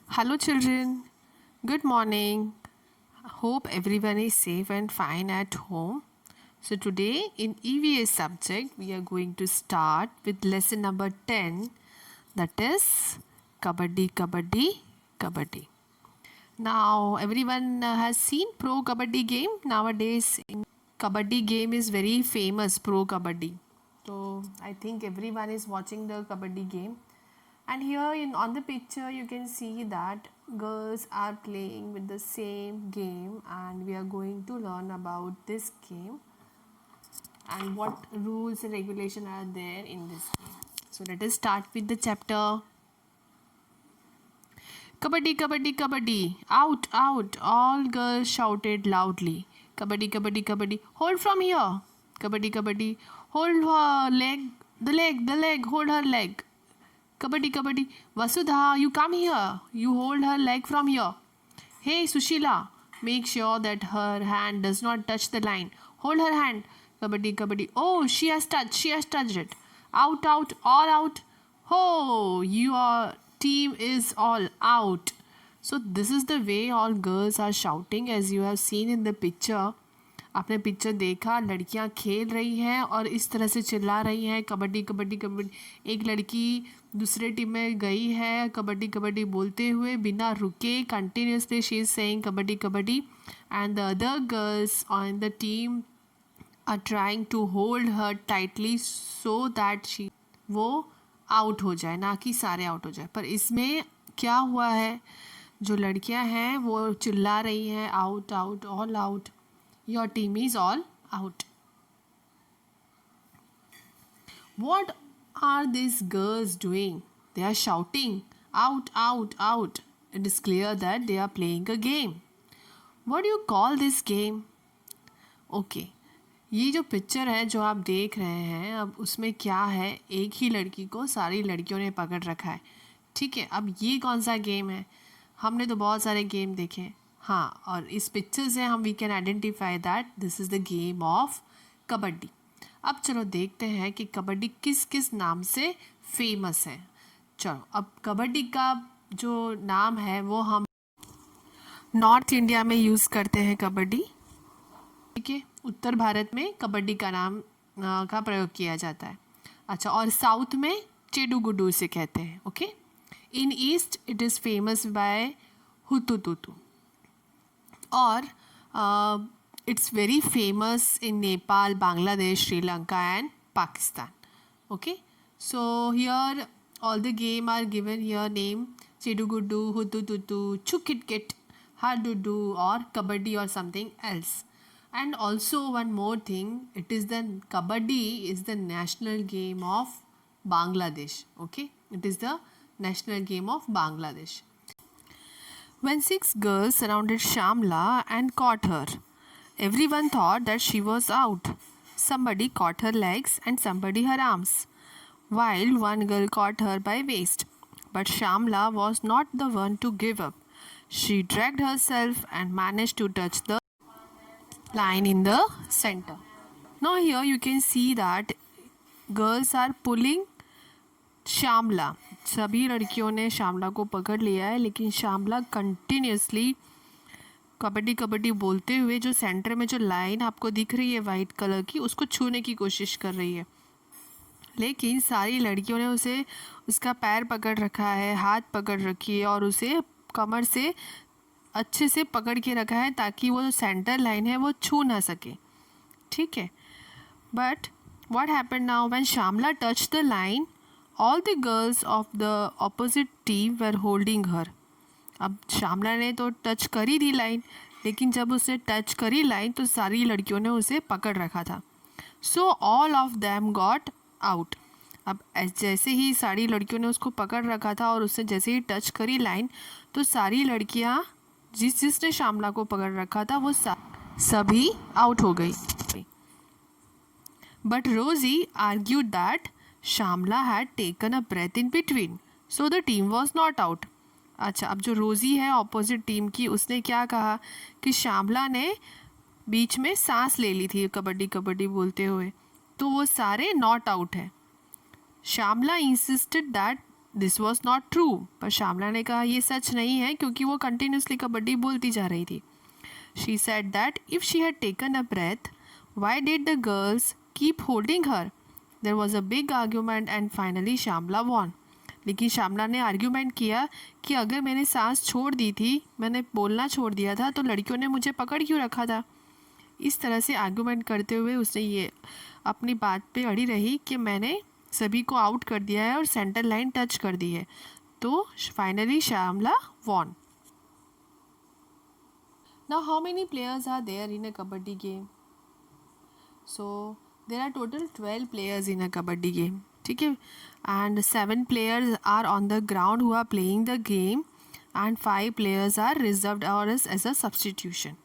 Hello, children. Good morning. Hope everyone is safe and fine at home. So, today in EVS subject, we are going to start with lesson number 10, that is Kabaddi, Kabaddi, Kabaddi. Now, everyone has seen Pro Kabaddi game. Nowadays, in Kabaddi game is very famous, Pro Kabaddi. So, I think everyone is watching the Kabaddi game. And here on the picture you can see that girls are playing with the same game, and we are going to learn about this game and what rules and regulation are there in this game. So let us start with the chapter. Kabaddi, kabaddi, kabaddi. Out, out. All girls shouted loudly. Kabaddi, kabaddi, kabaddi. Hold from here. Kabaddi, kabaddi. Hold her leg. The leg. Hold her leg. Kabaddi, kabaddi. Vasudha, you come here. You hold her leg from here. Hey, Sushila, make sure that her hand does not touch the line. Hold her hand. Kabaddi, kabaddi. Oh, she has touched it. Out, out, all out. Oh, your team is all out. So this is the way all girls are shouting, as you have seen in the picture. आपने picture देखा, लड़कियां खेल रही हैं और इस तरह से चिल्ला रही हैं कबड्डी कबड्डी कबड्डी। एक लड़की दूसरे टीम में गई है कबड्डी कबड्डी बोलते हुए बिना रुके, continuously she is saying kabaddi kabaddi, and the other girls on the team are trying to hold her tightly so that वो आउट हो जाए, ना कि सारे आउट हो जाए। पर इसमें क्या हुआ है, जो लड़कियां हैं वो चिल्ला रही हैं out out, all out, your team is all out. What are these girls doing? They are shouting out, out, out. It is clear that they are playing a game. What do you call this game? Okay. ये जो picture है जो आप देख रहे हैं, अब उसमें क्या है, एक ही लड़की को सारी लड़कियों ने पकड़ रखा है। ठीक है, अब ये कौन सा गेम है? हमने तो बहुत सारे गेम देखे हैं, हाँ, और इस पिक्चर से हम we can identify that this is the game of kabaddi. अब चलो देखते हैं कि कबड्डी किस किस नाम से फेमस है। चलो, अब कबड्डी का जो नाम है वो हम नॉर्थ इंडिया में यूज़ करते हैं कबड्डी। ठीक है, उत्तर भारत में कबड्डी का नाम का प्रयोग किया जाता है। अच्छा, और साउथ में चेडू गुडू से कहते हैं। Okay, in east it is famous by Hututu, और it's very famous in Nepal, Bangladesh, Sri Lanka and Pakistan. Okay, so here all the game are given here name Chedugudu, Hutututu, Chukitket, Hadudu or Kabaddi or something else. And also one more thing, it is the Kabaddi is the national game of Bangladesh. Okay, it is the national game of Bangladesh. When 6 girls surrounded Shamla and caught her, everyone thought that she was out. Somebody caught her legs and somebody her arms, while one girl caught her by waist. But Shamla was not the one to give up. She dragged herself and managed to touch the line in the center. Now here you can see that girls are pulling Shyamala. सभी लड़कियों ने श्यामला को पकड़ लिया है, लेकिन Shyamala continuously kabaddi kabaddi बोलते हुए जो सेंटर में जो लाइन आपको दिख रही है वाइट कलर की, उसको छूने की कोशिश कर रही है। लेकिन सारी लड़कियों ने उसे उसका पैर पकड़ रखा है, हाथ पकड़ रखी है और उसे कमर से अच्छे से पकड़ के रखा है ताकि वो जो सेंटर लाइन है वो छू ना सके। ठीक है, but what happened now when Shyamala touch the line, all the girls of the opposite team were holding her. अब श्यामला ने तो टच करी थी लाइन, लेकिन जब उसने टच करी लाइन तो सारी लड़कियों ने उसे पकड़ रखा था। So all of them got out. अब जैसे ही सारी लड़कियों ने उसको पकड़ रखा था और उसने जैसे ही टच करी लाइन, तो सारी लड़कियां जिसने श्यामला को पकड़ रखा था वो सभी आउट हो गई। बट रोजी argued that Shamla had taken a breath in between, so the team was not out. अच्छा, अब जो रोज़ी है ऑपोजिट टीम की, उसने क्या कहा कि श्यामला ने बीच में सांस ले ली थी कबड्डी कबड्डी बोलते हुए, तो वो सारे नॉट आउट हैं। Shyamala insisted that this was not true, पर श्यामला ने कहा ये सच नहीं है क्योंकि वो कंटिन्यूसली कबड्डी बोलती जा रही थी. She said that if she had taken a breath, why did the girls keep holding her. There was a big argument and finally Shyamala won. लेकिन श्यामला ने आर्ग्यूमेंट किया कि अगर मैंने सांस छोड़ दी थी, मैंने बोलना छोड़ दिया था, तो लड़कियों ने मुझे पकड़ क्यों रखा था. इस तरह से आर्ग्यूमेंट करते हुए उसने ये अपनी बात पे अड़ी रही कि मैंने सभी को आउट कर दिया है और सेंटर लाइन टच कर दी है. तो finally Shyamala won. Now how many players are there in a kabaddi game. So there are total 12 players in a kabaddi game. ठीक है. And 7 players are on the ground who are playing the game and 5 players are reserved और as a substitution.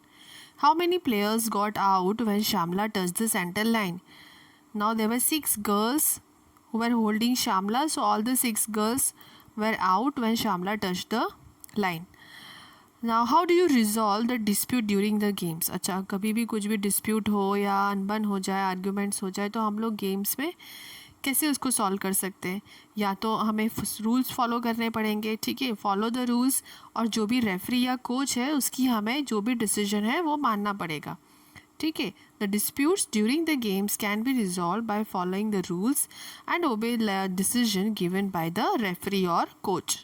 How many players got out when Shamla touched the center line? Now there were 6 girls who were holding Shamla, so all the 6 girls were out when Shamla touched the line. Now how do you resolve the dispute during the games? अच्छा, कभी भी कुछ भी dispute हो या अनबन हो जाए, arguments हो जाए, तो हम लोग गेम्स में कैसे उसको सॉल्व कर सकते हैं. या तो हमें रूल्स फॉलो करने पड़ेंगे. ठीक है, फॉलो द रूल्स, और जो भी रेफरी या कोच है उसकी हमें जो भी डिसीजन है वो मानना पड़ेगा. ठीक है. The disputes during the games can be resolve by following the rules and obey the decision given by the referee और coach.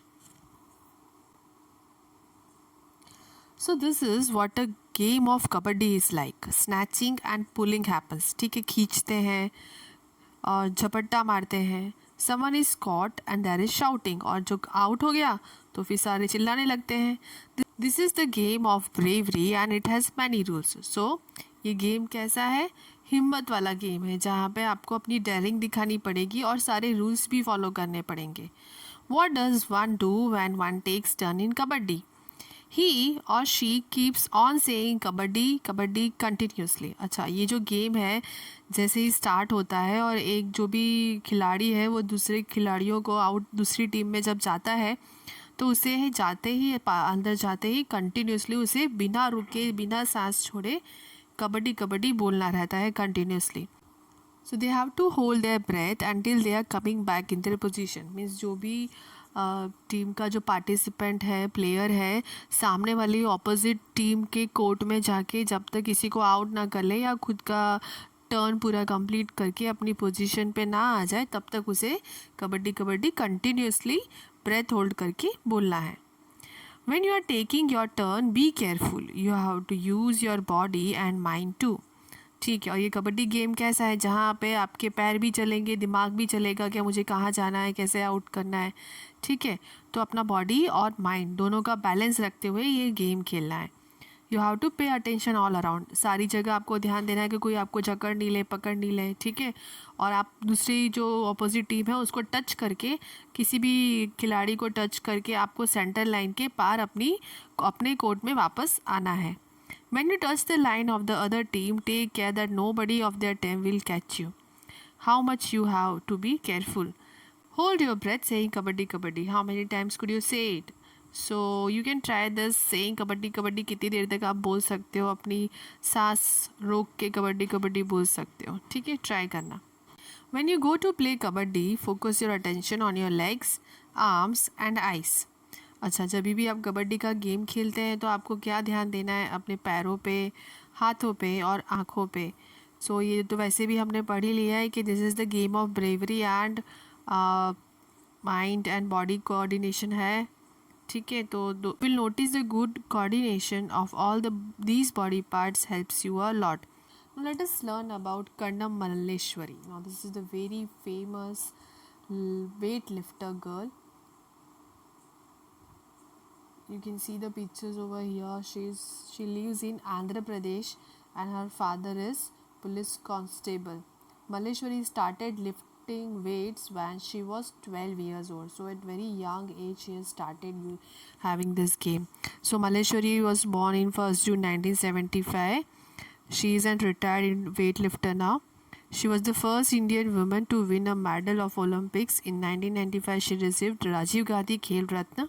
So this is what a game of kabaddi is like. Snatching and pulling happens. ठीक है, खींचते हैं और झपट्टा मारते हैं. Someone is caught and there is shouting, और जो आउट हो गया तो फिर सारे चिल्लाने लगते हैं. This is the game of bravery and it has many rules. So ये गेम कैसा है? हिम्मत वाला गेम है जहाँ पे आपको अपनी डेयरिंग दिखानी पड़ेगी और सारे रूल्स भी फॉलो करने पड़ेंगे. What does one do when one takes turn in kabaddi? He और she keeps on saying kabaddi kabaddi continuously. अच्छा, ये जो गेम है जैसे ही स्टार्ट होता है और एक जो भी खिलाड़ी है वो दूसरे खिलाड़ियों को आउट दूसरी टीम में जब जाता है तो उसे जाते ही अंदर जाते ही कंटिन्यूसली उसे बिना रुके बिना सांस छोड़े कबड्डी कबड्डी बोलना रहता है continuously. So they have to hold their breath until they are coming back in their position. Means जो भी टीम का जो पार्टिसिपेंट है, प्लेयर है, सामने वाली ऑपोजिट टीम के कोर्ट में जाके जब तक किसी को आउट ना कर ले या खुद का टर्न पूरा कंप्लीट करके अपनी पोजीशन पे ना आ जाए तब तक उसे kabaddi kabaddi continuously breath hold करके बोलना है. When you are taking your turn, be careful. You have to use your body and mind too. ठीक है. और ये कबड्डी गेम कैसा है? जहाँ पे आपके पैर भी चलेंगे, दिमाग भी चलेगा कि मुझे कहाँ जाना है, कैसे आउट करना है. ठीक है. तो अपना बॉडी और माइंड दोनों का बैलेंस रखते हुए ये गेम खेलना है. You have to pay attention all around. सारी जगह आपको ध्यान देना है कि कोई आपको जकड़ नहीं ले, पकड़ नहीं ले. ठीक है. और आप दूसरी जो अपोजिट टीम है उसको टच करके, किसी भी खिलाड़ी को टच करके आपको सेंटर लाइन के पार अपने कोर्ट में वापस आना है. When you touch the line of the other team, take care that nobody of their team will catch you. How much you have to be careful. Hold your breath saying kabaddi kabaddi. How many times could you say it? So you can try this saying kabaddi kabaddi. कितनी देर तक आप बोल सकते हो, अपनी सांस रोक के कबड्डी कबड्डी बोल सकते हो. ठीक है, ट्राई करना. When you go to play kabaddi, focus your attention on your legs, arms and eyes. अच्छा, जब भी आप कबड्डी का गेम खेलते हैं तो आपको क्या ध्यान देना है? अपने पैरों पे, हाथों पे और आँखों पे. सो ये तो वैसे भी हमने पढ़ ही लिया है कि this is the game of bravery and mind and body coordination है. ठीक है. तो will notice the good coordination of all these body parts helps you a lot. Let us learn about Karnam Malleswari. Now this is the very famous weight lifter girl. You can see the pictures over here. She lives in Andhra Pradesh and her father is police constable. Malleshwari started lifting weights when she was 12 years old. So at very young age she has started having this game. So Malleshwari was born in 1st June 1975. She is a retired weightlifter now. She was the first Indian woman to win a medal of Olympics. In 1995 she received Rajiv Gandhi Khel Ratna,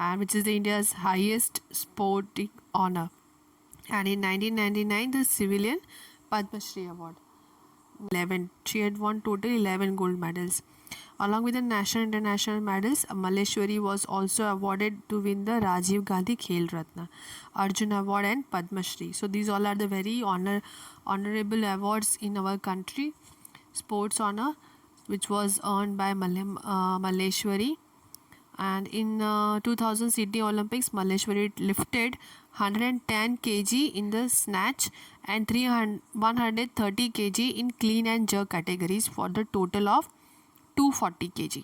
and which is the India's highest sporting honor. And in 1999, the civilian Padma Shri Award. 11. She had won total 11 gold medals. Along with the national and international medals, Malleshwari was also awarded to win the Rajiv Gandhi Khel Ratna, Arjun Award and Padma Shri. So these all are the very honorable awards in our country. Sports honor which was earned by Malleshwari. And in 2000 Sydney Olympics, Malleshwari lifted 110 kg in the snatch and 130 kg in clean and jerk categories for the total of 240 kg.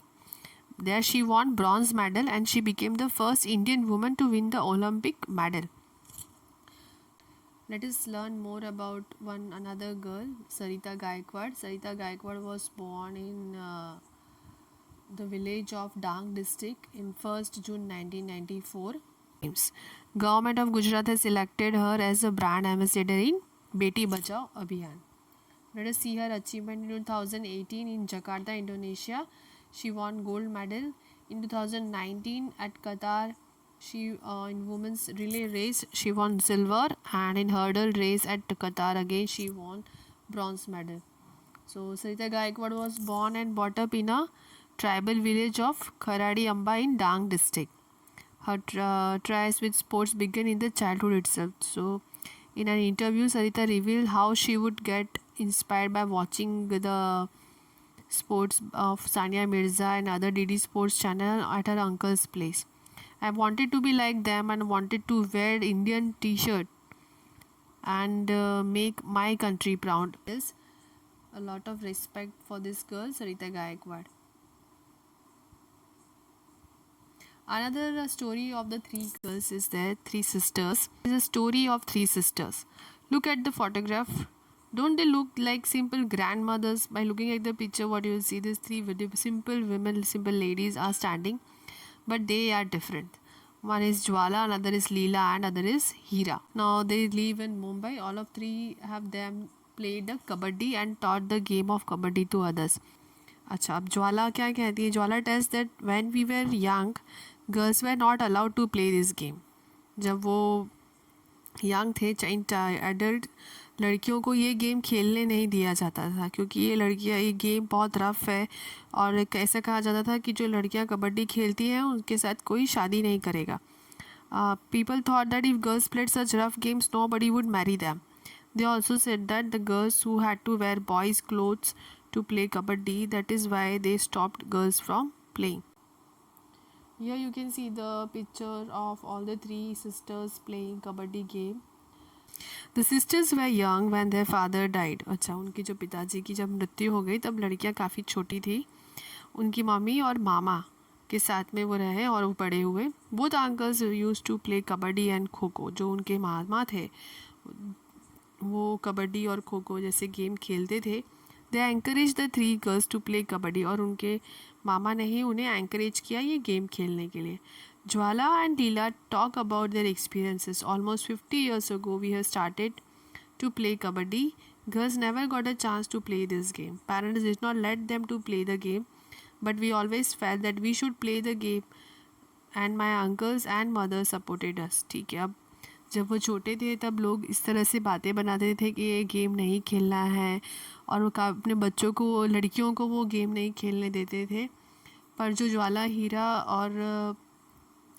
There she won bronze medal and she became the first Indian woman to win the Olympic medal. Let us learn more about another girl, Sarita Gaikwad. Sarita Gaikwad was born in the village of Dang district in 1st June 1994. Government of Gujarat has selected her as a brand ambassador in Beti Bachao Abhiyan. Let us see her achievement in 2018 in Jakarta, Indonesia. She won gold medal. In 2019 at Qatar, she in women's relay race she won silver, and in hurdle race at Qatar again she won bronze medal. So Sarita Gaikwad was born and brought up in a tribal village of Kharadi Amba in Dang district. Her tries with sports began in the childhood itself. So in an interview, Sarita revealed how she would get inspired by watching the sports of Sania Mirza and other DD Sports channel at her uncle's place. I wanted to be like them and wanted to wear Indian t-shirt and make my country proud. Is a lot of respect for this girl, Sarita Gaikwad. Another story of the three girls is their three sisters. It is a story of three sisters. Look at the photograph. Don't they look like simple grandmothers? By looking at the picture, what you will see, these three simple women, simple ladies are standing, but they are different. One is Jwala, another is Leela, and other is Hira. Now they live in Mumbai. All of three have them played the kabaddi and taught the game of kabaddi to others. अच्छा, अब ज्वाला क्या कहती है? Jwala tells that when we were young, girls were not allowed to play this game. जब वो young थे, adult लड़कियों को ये गेम खेलने नहीं दिया जाता था, क्योंकि ये गेम बहुत रफ़ है और ऐसा कहा जाता था कि जो लड़कियां कबड्डी खेलती हैं उनके साथ कोई शादी नहीं करेगा. People thought that if girls played such rough games nobody would marry them. They also said that the girls who had to wear boys' clothes to play kabaddi, that is why they stopped girls from playing. Here you can see the picture of all the three sisters playing kabaddi game. The sisters were young when their father died. अच्छा, उनकी जो पिताजी की जब मृत्यु हो गई तब लड़कियां काफ़ी छोटी थी. उनकी मम्मी और मामा के साथ में वो रहे और वो बड़े हुए. Both uncles used to play kabaddi and kho-kho. जो उनके मामा थे वो कबड्डी और खो खो जैसे गेम खेलते थे. They encourage the three girls to play kabaddi, और उनके मामा ने ही उन्हें एंकरेज किया ये गेम खेलने के लिए. Jwala and Leela talk about their experiences. Almost 50 years ago we have started to play kabaddi. Girls never got a chance to play this game. Parents did not let them to play the game, but we always felt that we should play the game and my uncles and mother supported us. ठीक है, अब जब वो छोटे थे तब लोग इस तरह से बातें बनाते थे कि ये गेम नहीं खेलना है, और वो अपने बच्चों को, लड़कियों को वो गेम नहीं खेलने देते थे. पर जो ज्वाला, हीरा और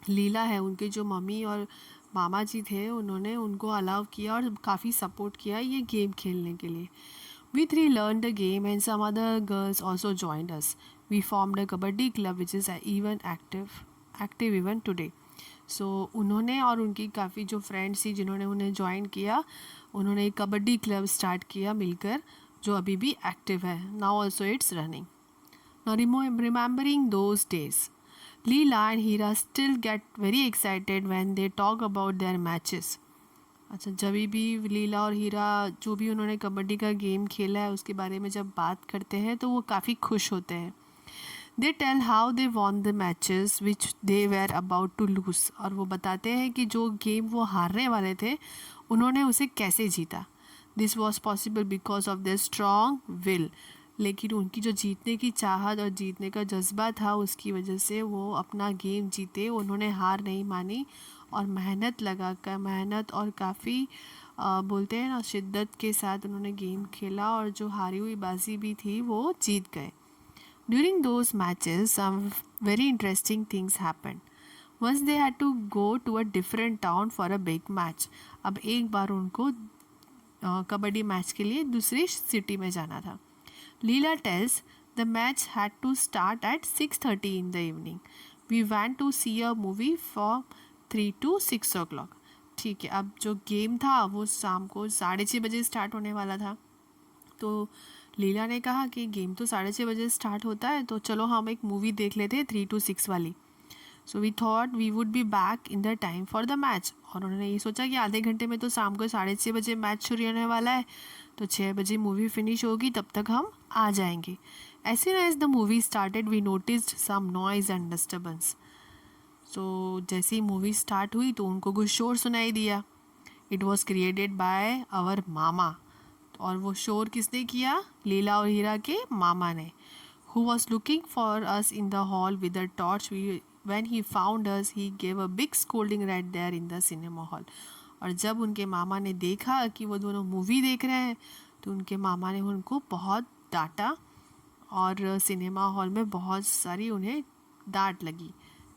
लीला है, उनके जो मम्मी और मामा जी थे, उन्होंने उनको अलाउ किया और काफ़ी सपोर्ट किया ये गेम खेलने के लिए. We three learned the game and some other girls also joined us. We formed a kabaddi club which is even active even today. सो उन्होंने और उनकी काफ़ी जो फ्रेंड्स थी जिन्होंने उन्हें ज्वाइन किया, उन्होंने एक कबड्डी क्लब स्टार्ट किया मिलकर, जो अभी भी एक्टिव है. Now also it's running. Now remembering those days, Leela and Heera still get very excited when they talk about their matches. अच्छा, जब भी लीला और हीरा जो भी उन्होंने कबड्डी का गेम खेला है उसके बारे में जब बात करते हैं तो वो काफ़ी खुश होते हैं. They tell how they won the matches which they were about to lose. और वो बताते हैं कि जो गेम वो हारने वाले थे उन्होंने उसे कैसे जीता. This was possible because of their strong will. लेकिन उनकी जो जीतने की चाहत और जीतने का जज्बा था उसकी वजह से वो अपना गेम जीते. उन्होंने हार नहीं मानी और मेहनत और काफ़ी बोलते हैं ना, शिद्दत के साथ उन्होंने गेम खेला और जो हारी हुई बाजी भी थी वो जीत गए. During those matches, some very interesting things happened. Once they had to go to a different town for a big match. अब एक बार उनको कबड्डी मैच के लिए दूसरी सिटी में जाना था. Leela tells the match had to start at 6:30 in the evening. We went to see a movie from 3 to 6 o'clock. ठीक है, अब जो गेम था वो शाम को 6:30 बजे स्टार्ट होने वाला था. तो लीला ने कहा कि गेम तो 6:30 बजे स्टार्ट होता है, तो चलो हम एक मूवी देख लेते हैं 3 to 6 वाली. So we thought we would be back in the time for the match. और उन्होंने ये सोचा कि आधे घंटे में तो शाम को 6:30 बजे मैच शुरू होने वाला है, तो 6 बजे मूवी फिनिश होगी, तब तक हम आ जाएंगे. As soon as the movie started we noticed some noise and disturbance. So जैसे ही मूवी स्टार्ट हुई तो उनको कुछ शोर सुनाई दिया. It was created by our mama. और वो शोर किसने किया? लीला और हीरा के मामा ने. Who was looking for us in the hall with a torch. When he found us, he gave a big scolding right there in the cinema hall. और जब उनके मामा ने देखा कि वो दोनों मूवी देख रहे हैं, तो उनके मामा ने उनको बहुत डांटा और सिनेमा हॉल में बहुत सारी उन्हें डांट लगी.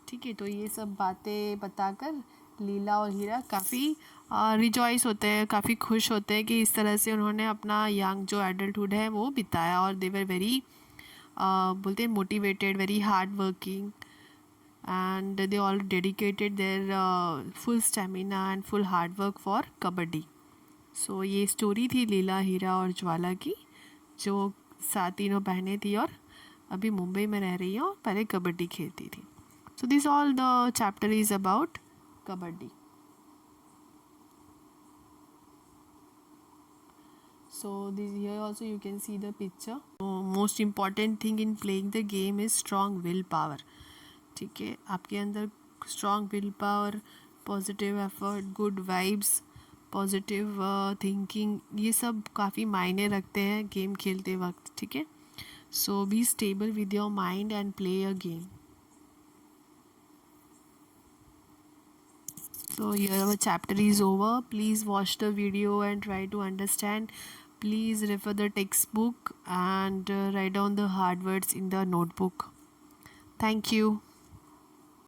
ठीक है, तो ये सब बातें बताकर लीला और हीरा काफ़ी रिजॉइस होते हैं, काफ़ी खुश होते हैं कि इस तरह से उन्होंने अपना यंग जो एडल्टहुड है वो बिताया. और दे वर वेरी बोलते हैं motivated, very hard working, and they all dedicated their full stamina and full hard work for kabaddi. So ये स्टोरी थी लीला, हीरा और ज्वाला की, जो तीनों बहनें थी और अभी मुंबई में रह रही हैं और पहले कबड्डी खेलती थी. So this all the chapter is about kabaddi. So this here also you can see the picture. Most important thing in playing the game is strong willpower. ठीक है, आपके अंदर strong will power, positive effort, good vibes, positive thinking, ये सब काफ़ी मायने रखते हैं गेम खेलते वक्त. ठीक है, so be stable with your mind and play a game. So here our chapter is over. Please watch the video and try to understand. Please refer the textbook and write down the hard words in the notebook. Thank you.